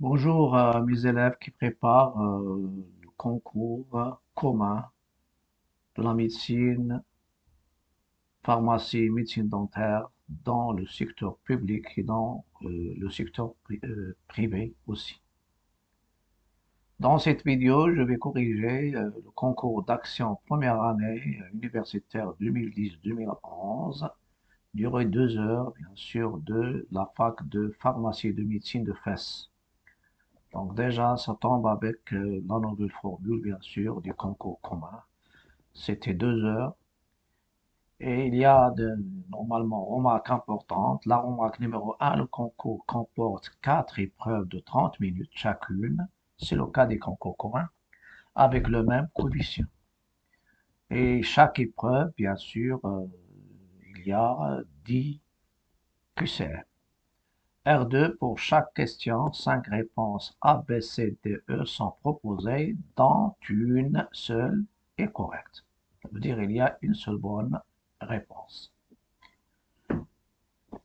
Bonjour à mes élèves qui préparent le concours commun de la médecine, pharmacie et médecine dentaire dans le secteur public et dans le secteur privé aussi. Dans cette vidéo, je vais corriger le concours d'action première année universitaire 2010-2011, durée 2 heures, bien sûr, de la fac de pharmacie et de médecine de Fès. Donc déjà, ça tombe avec la nouvelle formule, bien sûr, du concours commun. C'était 2 heures. Et il y a normalement remarques importantes. La remarque numéro un, le concours comporte 4 épreuves de 30 minutes chacune. C'est le cas des concours communs, avec le même coefficient. Et chaque épreuve, bien sûr, il y a 10 QCM. R2, pour chaque question, 5 réponses A, B, C, D, E sont proposées, dont une seule est correcte. Ça veut dire qu'il y a une seule bonne réponse.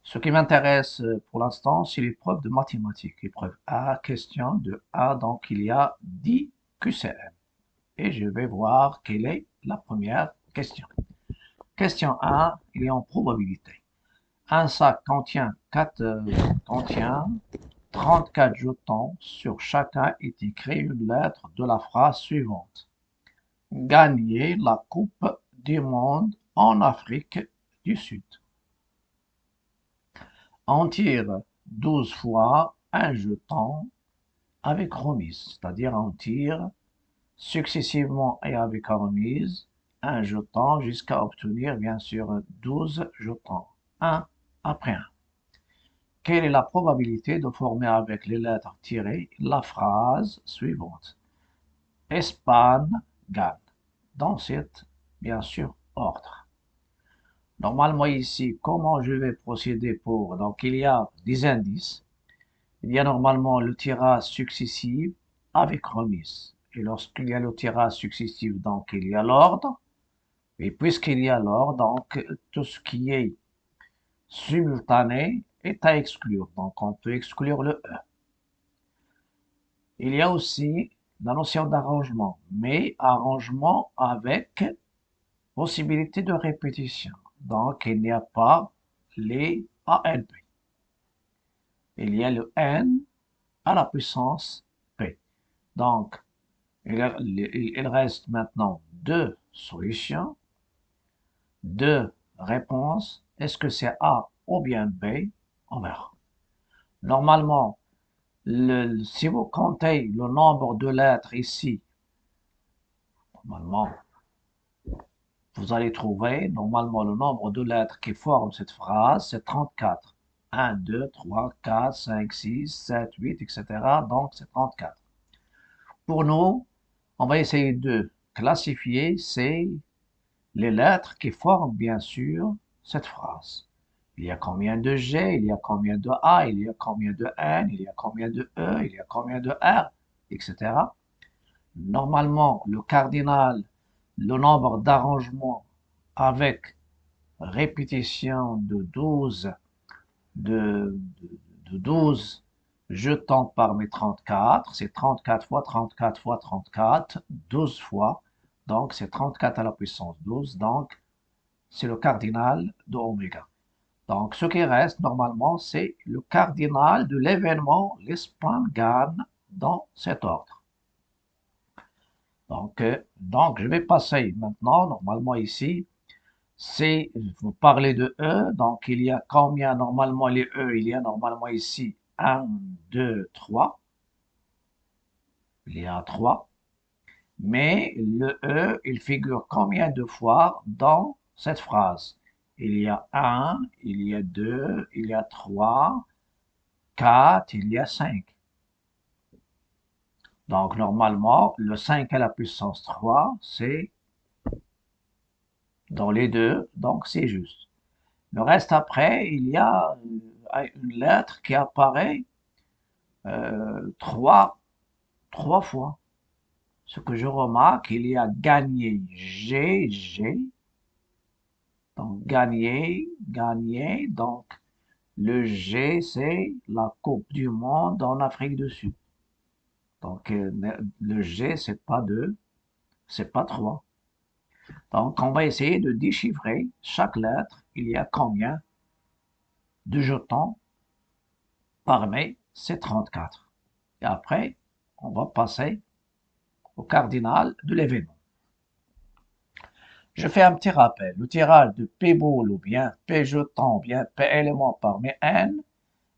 Ce qui m'intéresse pour l'instant, c'est l'épreuve de mathématiques. Épreuve A, question de A, donc il y a 10 QCM. Et je vais voir quelle est la première question. Question A, il est en probabilité. Un sac contient 34 jetons. Sur chacun est écrit une lettre de la phrase suivante. Gagner la Coupe du monde en Afrique du Sud. On tire 12 fois un jeton avec remise, c'est-à-dire on tire successivement et avec remise un jeton jusqu'à obtenir bien sûr 12 jetons, un après un. Quelle est la probabilité de former avec les lettres tirées la phrase suivante? Espagne gagne. Dans cet, bien sûr, ordre. Normalement ici, comment je vais procéder pour... Donc il y a des indices. Il y a normalement le tirage successif avec remise. Et lorsqu'il y a le tirage successif, donc il y a l'ordre. Et puisqu'il y a l'ordre, donc tout ce qui est simultané est à exclure. Donc on peut exclure le E. Il y a aussi la notion d'arrangement, mais arrangement avec possibilité de répétition. Donc, il n'y a pas les ANP. Il y a le N à la puissance P. Donc, il reste maintenant deux solutions, deux réponses. Est-ce que c'est A ou bien B? On verra. Normalement, si vous comptez le nombre de lettres ici, normalement, vous allez trouver normalement le nombre de lettres qui forment cette phrase, c'est 34. 1, 2, 3, 4, 5, 6, 7, 8, etc. Donc c'est 34. Pour nous, on va essayer de classifier les lettres qui forment bien sûr cette phrase. Il y a combien de G, il y a combien de A, il y a combien de N, il y a combien de E, il y a combien de R, etc. Normalement, le cardinal, le nombre d'arrangements avec répétition de, de 12 jetons parmi 34, c'est 34 fois 34 fois 34, 12 fois, donc c'est 34 à la puissance 12, donc c'est le cardinal de oméga. Donc ce qui reste normalement, c'est le cardinal de l'événement, l'Espagne gagne dans cet ordre. Donc, je vais passer maintenant, normalement ici, c'est, vous parlez de E, donc il y a combien normalement les E? Il y a normalement ici 1, 2, 3. Il y a 3. Mais le E, il figure combien de fois dans cette phrase? Il y a 1, il y a 2, il y a 3, 4, il y a 5. Donc normalement, le 5 à la puissance 3, c'est dans les deux, donc c'est juste. Le reste après, il y a une lettre qui apparaît trois fois. Ce que je remarque, il y a gagné GG, donc gagné, donc le G c'est la Coupe du Monde en Afrique du Sud. Donc, le G, c'est pas 2, c'est pas 3. Donc, on va essayer de déchiffrer chaque lettre. Il y a combien de jetons parmi ces 34. Et après, on va passer au cardinal de l'événement. Je fais un petit rappel. Le tirage de P boule ou bien P jeton ou bien P élément parmi N.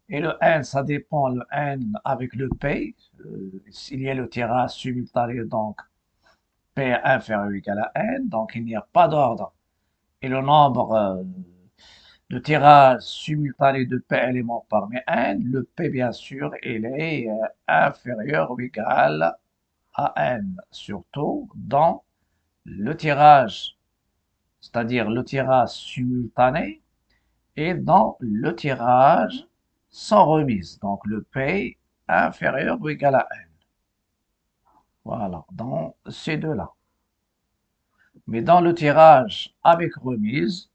Et le N, ça dépend le N avec le P. Il y a le tirage simultané, donc P inférieur ou égal à N. Donc il n'y a pas d'ordre. Et le nombre de tirages simultanés de P éléments parmi N, le P bien sûr, il est inférieur ou égal à N. Surtout dans le tirage, c'est-à-dire le tirage simultané, et dans le tirage sans remise. Donc le P inférieur ou égal à N. Voilà, dans ces deux-là. Mais dans le tirage avec remise,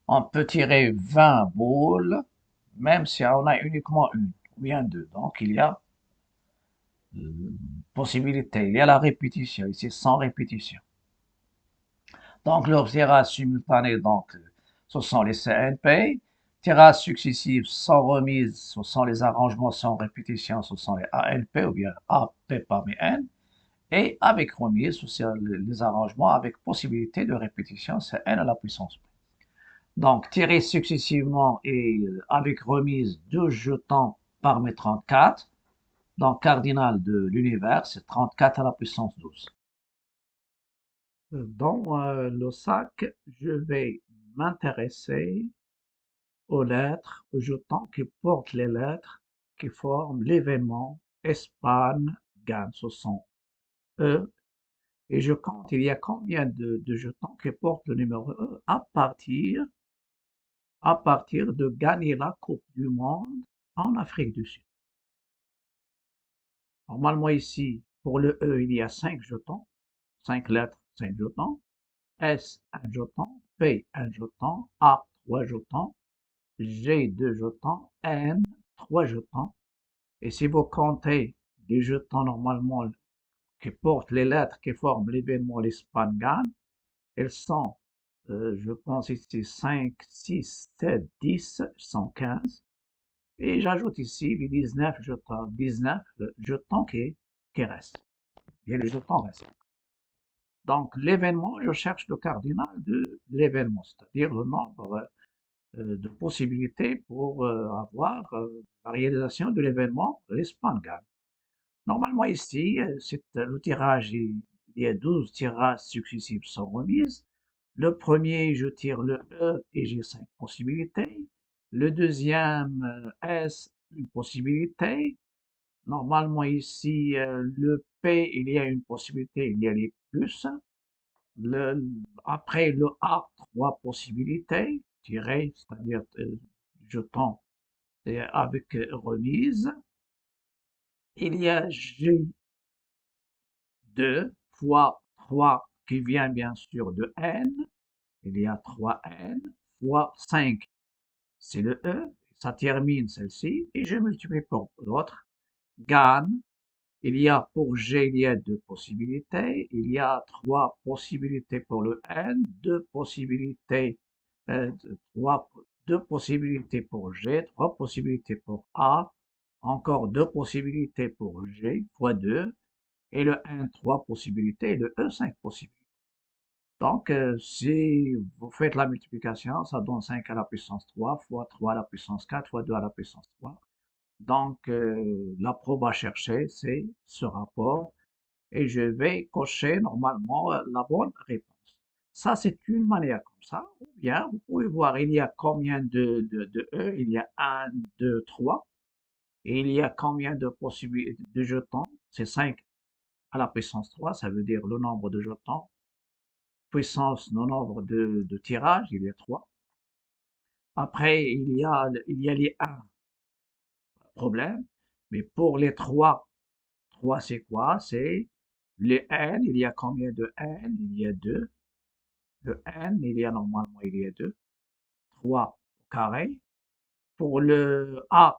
on peut tirer 20 boules, même si on a uniquement une ou bien deux. Donc il y a possibilité, il y a la répétition, ici sans répétition. Donc leur tirage simultané, donc, ce sont les CNP. Tirages successifs sans remise, ce sont les arrangements sans répétition, ce sont les ANP ou bien AP parmi N. Et avec remise, ce sont les arrangements avec possibilité de répétition, c'est N à la puissance P. Donc, tirer successivement et avec remise 2 jetons parmi 34. Donc, cardinal de l'univers, c'est 34 à la puissance 12. Dans le sac, je vais m'intéresser aux lettres, aux jetons qui portent les lettres qui forment l'événement Espagne gagne. Ce sont E. Et je compte, il y a combien de jetons qui portent le numéro E à partir de gagner la Coupe du Monde en Afrique du Sud. Normalement ici, pour le E, il y a 5 jetons, 5 lettres, 5 jetons. S, un jeton. P, un jeton. A, 3 jetons. G, 2 jetons. N, 3 jetons. Et si vous comptez les jetons normalement qui portent les lettres qui forment l'événement l'Espagne gagne, elles sont, je pense ici, 5, 6, 7, 10, 115. Et j'ajoute ici les 19 jetons qui restent. Et les jetons restent. Donc, l'événement, je cherche le cardinal de l'événement, c'est-à-dire le nombre de possibilités pour avoir la réalisation de l'événement, l'Espagne gagne. Normalement, ici, le tirage, il y a 12 tirages successifs sans remise. Le premier, je tire le E et j'ai 5 possibilités. Le deuxième, S, une possibilité. Normalement, ici, le P, il y a une possibilité, il y a les plus. Après le A, 3 possibilités, tiré, c'est-à-dire jeton avec remise. Il y a G2 fois 3 qui vient bien sûr de N. Il y a 3N fois 5, c'est le E. Ça termine celle-ci et je multiplie par l'autre. GAN. Il y a pour G, il y a 2 possibilités. Il y a 3 possibilités pour le N, 2 possibilités, euh, 3, 2 possibilités pour G, 3 possibilités pour A, encore 2 possibilités pour G, fois 2, et le N, 3 possibilités, et le E, 5 possibilités. Donc, si vous faites la multiplication, ça donne 5 à la puissance 3 fois 3 à la puissance 4 fois 2 à la puissance 3. Donc, la probe à chercher, c'est ce rapport et je vais cocher normalement la bonne réponse. Ça, c'est une manière comme ça. Ou bien, vous pouvez voir, il y a combien de E? Il y a un, 2, 3. Et il y a combien de possibilités de jetons? C'est 5 à la puissance 3, ça veut dire le nombre de jetons. Puissance, le nombre de tirages, il y a 3. Après, il y a les 1, problème. Mais pour les 3, 3 c'est quoi? C'est les n, il y a combien de n? Il y a 2. Le n, il y a normalement, il y a 2. 3 au carré. Pour le a,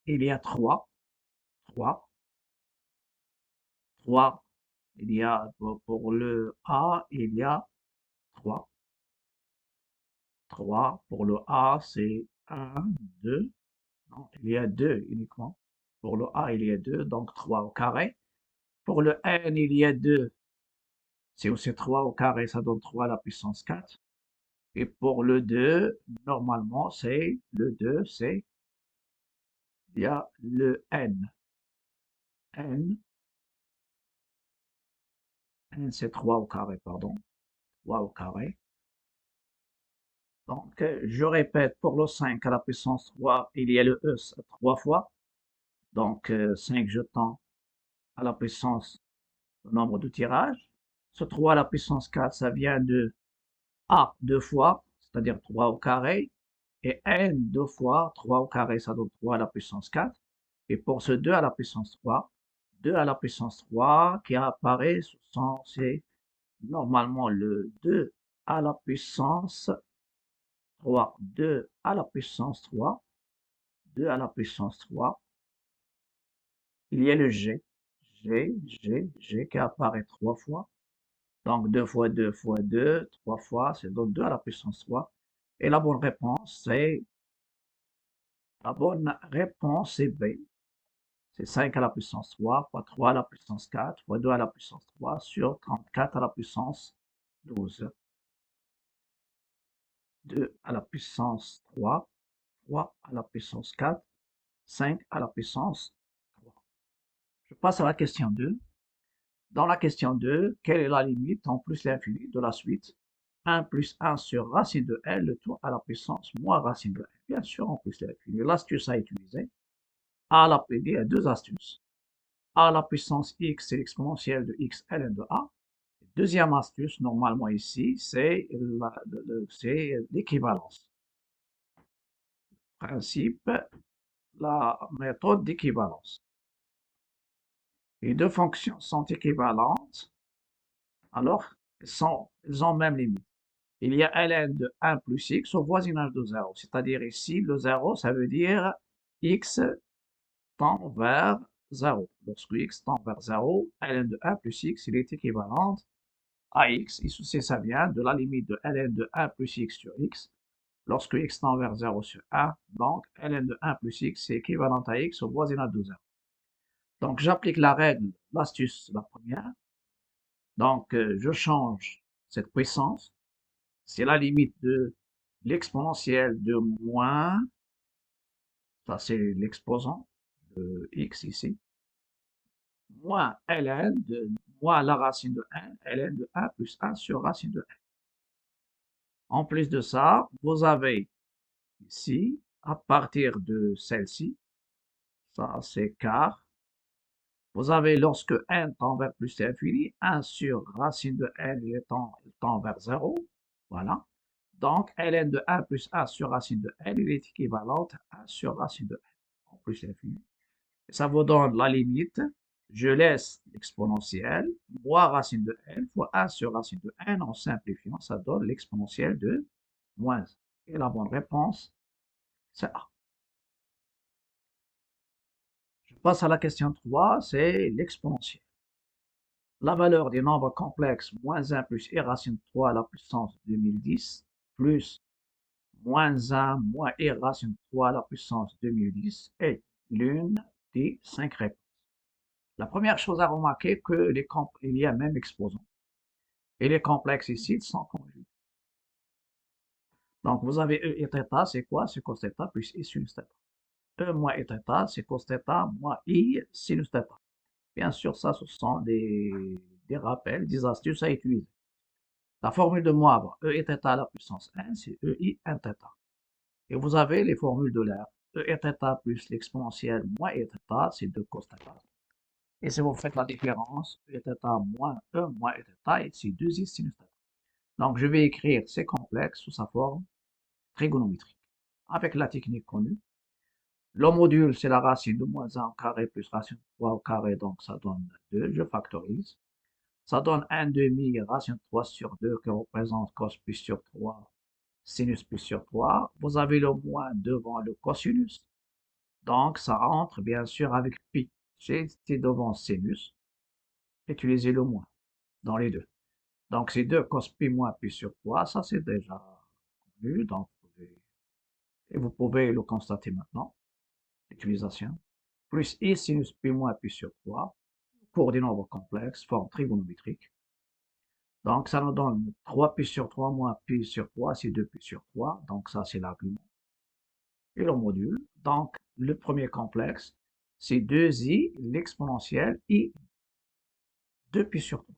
il y a 3. 3. 3. Pour le A, il y a 3. 3. Pour le A, c'est 1, 2. Non, il y a 2 uniquement. Pour le A, il y a 2, donc 3 au carré. Pour le N, il y a 2. C'est aussi 3 au carré, ça donne 3 à la puissance 4. Et pour le 2, normalement, c'est le 2, c'est, il y a le N. N, N c'est 3 au carré, pardon. 3 au carré. Donc, je répète, pour le 5 à la puissance 3, il y a le E 3 fois. Donc, 5 jetons à la puissance, le nombre de tirages. Ce 3 à la puissance 4, ça vient de A 2 fois, c'est-à-dire 3 au carré. Et N 2 fois, 3 au carré, ça donne 3 à la puissance 4. Et pour ce 2 à la puissance 3, 2 à la puissance 3 qui apparaît, c'est normalement le 2 à la puissance 3, 2 à la puissance 3, 2 à la puissance 3. Il y a le G, G qui apparaît 3 fois. Donc 2 fois 2 fois 2, 3 fois, c'est donc 2 à la puissance 3. Et la bonne réponse, c'est B. C'est 5 à la puissance 3 fois 3 à la puissance 4 fois 2 à la puissance 3 sur 34 à la puissance 12. 2 à la puissance 3, 3 à la puissance 4, 5 à la puissance 3. Je passe à la question 2. Dans la question 2, quelle est la limite en plus l'infini de la suite 1 plus 1 sur racine de L, le tout à la puissance moins racine de L. Bien sûr, en plus l'infini. L'astuce à utiliser. Il y a deux astuces. A à la puissance x, c'est l'exponentielle de x ln de a. Deuxième astuce, normalement ici, c'est l'équivalence. Principe, la méthode d'équivalence. Les deux fonctions sont équivalentes, alors elles ont même limite. Il y a ln de 1 plus x au voisinage de 0. C'est-à-dire ici, le 0, ça veut dire x tend vers 0. Lorsque x tend vers 0, ln de 1 plus x, il est équivalent à x. Ici, ça vient de la limite de ln de 1 plus x sur x. Lorsque x tend vers 0 sur 1, donc ln de 1 plus x, c'est équivalent à x au voisinage de 0. Donc, j'applique la règle, l'astuce, la première. Donc, je change cette puissance. C'est la limite de l'exponentielle de moins, ça c'est l'exposant de x ici, moins ln de moins la racine de 1, ln de 1 plus 1 sur racine de 1. En plus de ça, vous avez ici, à partir de celle-ci, ça c'est quart, vous avez lorsque n tend vers plus l'infini, 1 sur racine de n il tend vers 0, voilà. Donc, ln de 1 plus 1 sur racine de n, il est équivalent à 1 sur racine de n, en plus l'infini. Ça vous donne la limite. Je laisse l'exponentielle, moins racine de n fois 1 sur racine de n. En simplifiant, ça donne l'exponentielle de moins 1. Et la bonne réponse, c'est A. Je passe à la question 3, c'est l'exponentielle. La valeur des nombres complexes moins 1 plus e racine de 3 à la puissance 2010 plus moins 1 moins e racine de 3 à la puissance 2010 est l'une des 5 réponses. La première chose à remarquer que il y a même exposant. Et les complexes ici sont conjugués. Donc vous avez E et θ, c'est quoi? C'est cos θ plus I sinus θ. E moins et θ, c'est cos θ moins I sinus θ. Bien sûr, ça, ce sont des rappels, des astuces à utiliser. La formule de Moivre, E et θ à la puissance 1, c'est EI 1 θ. Et vous avez les formules de l'air. E et θ plus l'exponentielle moins et θ, c'est 2 cos θ. Et si vous faites la différence, E et θ moins E moins et θ, c'est 2I sinus θ. Donc, je vais écrire ces complexes sous sa forme trigonométrique. Avec la technique connue, le module, c'est la racine de moins 1 au carré plus racine de 3 au carré, donc ça donne 2, je factorise. Ça donne 1 demi racine de 3 sur 2 qui représente cos plus sur 3, sinus plus sur 3. Vous avez le moins devant le cosinus, donc ça entre bien sûr avec pi. J'étais devant sinus. utilisez le moins dans les deux. Donc, c'est 2 cos pi moins pi sur 3, ça c'est déjà connu, donc et vous pouvez le constater maintenant, l'utilisation. Plus I sinus pi moins pi sur 3, pour des nombres complexes, forme trigonométrique. Donc, ça nous donne 3 pi sur 3 moins pi sur 3, c'est 2 pi sur 3, donc ça c'est l'argument. Et le module, donc le premier complexe, c'est 2i, l'exponentielle i 2 pi sur 3.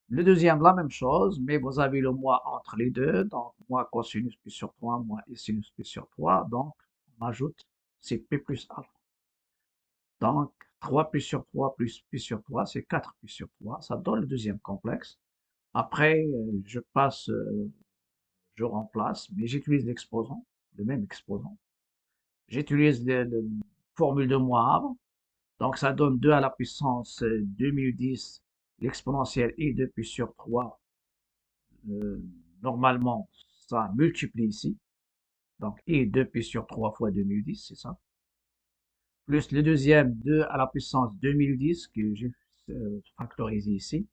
Le deuxième, la même chose, mais vous avez le moins entre les deux, donc moins cosinus pi sur 3, moins i sinus pi sur 3, donc on ajoute, c'est p plus alpha. Donc 3 pi sur 3 plus pi sur 3, c'est 4 pi sur 3, ça donne le deuxième complexe. Après, je remplace, mais j'utilise l'exposant, le même exposant. J'utilise la formule de Moivre, donc ça donne 2 à la puissance 2010, l'exponentielle i 2 pi sur 3. Normalement, ça multiplie ici. Donc, i 2 pi sur 3 fois 2010, c'est ça. Plus le deuxième, 2 à la puissance 2010, que j'ai factorisé ici.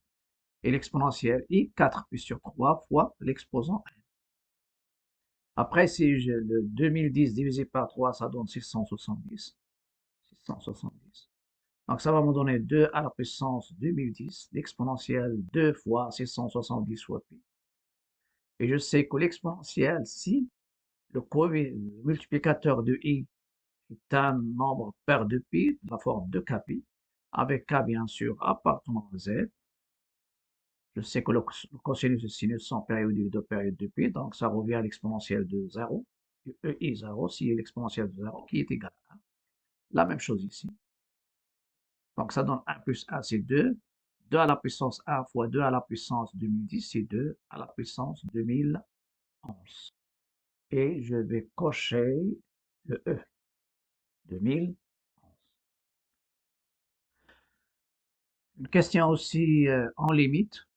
Et l'exponentielle i 4 pi sur 3 fois l'exposant. Après, si le 2010 divisé par 3, ça donne 670. 670. Donc, ça va me donner 2 à la puissance 2010, l'exponentielle 2 fois 670 fois pi. Et je sais que l'exponentielle, si le multiplicateur de i est un nombre pair de pi, de la forme de kpi, avec k bien sûr appartenant à z. Je sais que le cosinus et sinus sont périodiques de période de pi, donc ça revient à l'exponentielle de 0, ei 0, si l'exponentielle de 0 qui est égal à 1. La même chose ici. Donc ça donne 1 plus 1, c'est 2. 2 à la puissance 1 fois 2 à la puissance 2010, c'est 2 à la puissance 2011. Et je vais cocher le E, 2011. Une question aussi en limite.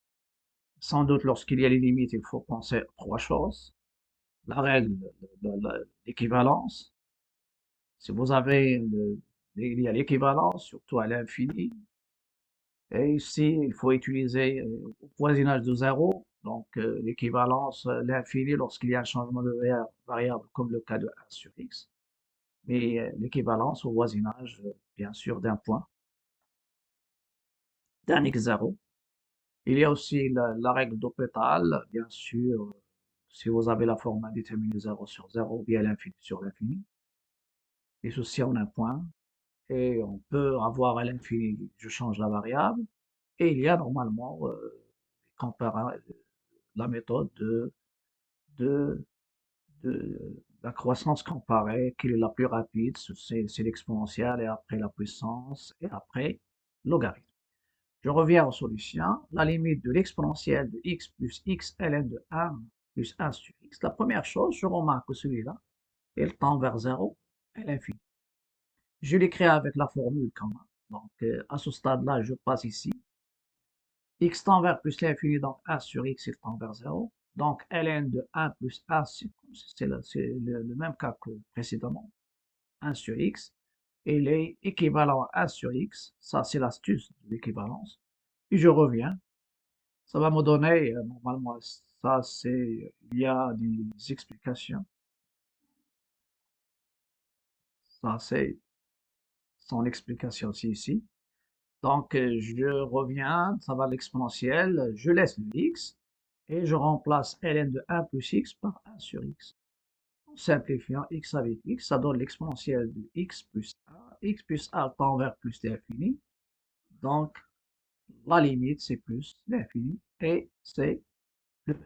Sans doute, lorsqu'il y a les limites, il faut penser à trois choses. La règle de l'équivalence. Si vous avez il y a l'équivalence, surtout à l'infini. Et ici, il faut utiliser au voisinage de 0, donc l'équivalence, l'infini lorsqu'il y a un changement de variable, comme le cas de 1 sur x. Mais l'équivalence au voisinage, bien sûr, d'un point, d'un x0. Il y a aussi la règle d'Hopital, bien sûr, si vous avez la forme indéterminée 0 sur 0, ou bien l'infini sur l'infini. Et ceci en un point. Et on peut avoir à l'infini, je change la variable. Et il y a normalement la méthode de, de la croissance comparée, qui est la plus rapide, c'est l'exponentielle, et après la puissance, et après logarithme. Je reviens aux solutions. La limite de l'exponentielle de x plus x ln de 1 plus 1 sur x. La première chose, je remarque que celui-là, il tend vers 0 à l'infini. Je l'écris avec la formule quand même. Donc, à ce stade-là, je passe ici. X tend vers plus l'infini, donc 1 sur x, il tend vers 0. Donc, ln de 1 plus 1, c'est le même cas que précédemment. 1 sur x. Et il est équivalent à 1 sur x. Ça, c'est l'astuce de l'équivalence. Et je reviens. Ça va me donner, normalement, ça c'est, il y a des explications. Ça c'est son explication aussi ici. Donc, je reviens, ça va à l'exponentielle, je laisse le x et je remplace ln de 1 plus x par 1 sur x. En simplifiant x avec x, ça donne l'exponentielle de x plus a. X plus a tend vers plus l'infini. Donc, la limite, c'est plus l'infini et c'est le